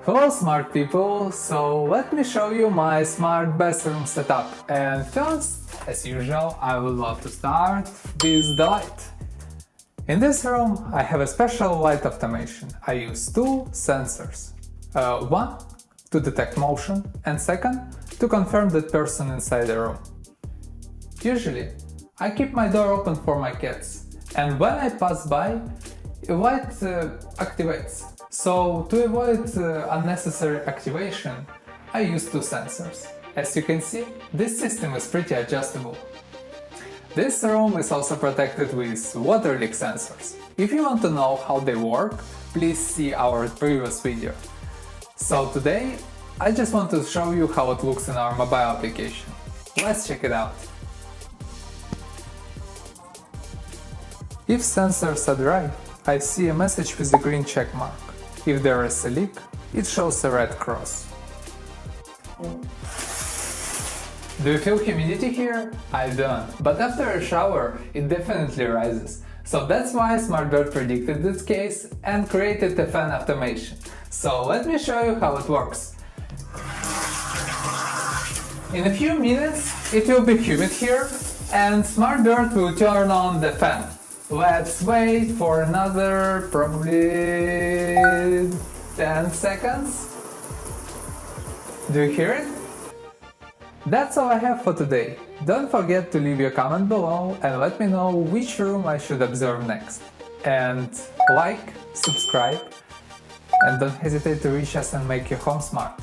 Hello smart people, so let me show you my smart bathroom setup. And first, as usual, I would love to start with the light. In this room I have a special light automation. I use two sensors. One to detect motion and second to confirm the person inside the room. Usually I keep my door open for my cats, and when I pass by, a light activates. So to avoid unnecessary activation, I use two sensors. As you can see, this system is pretty adjustable. This room is also protected with water leak sensors. If you want to know how they work, please see our previous video. So today, I just want to show you how it looks in our mobile application. Let's check it out. If sensors are dry, I see a message with a green check mark. If there is a leak, it shows a red cross. Do you feel humidity here? I don't, but after a shower it definitely rises. So that's why SmartBird predicted this case and created a fan automation. So let me show you how it works. In a few minutes it will be humid here and SmartBird will turn on the fan. Let's wait for another probably 10 seconds. Do you hear it? That's all I have for today. Don't forget to leave your comment below and let me know which room I should observe next. And like, subscribe, and don't hesitate to reach us and make your home smart.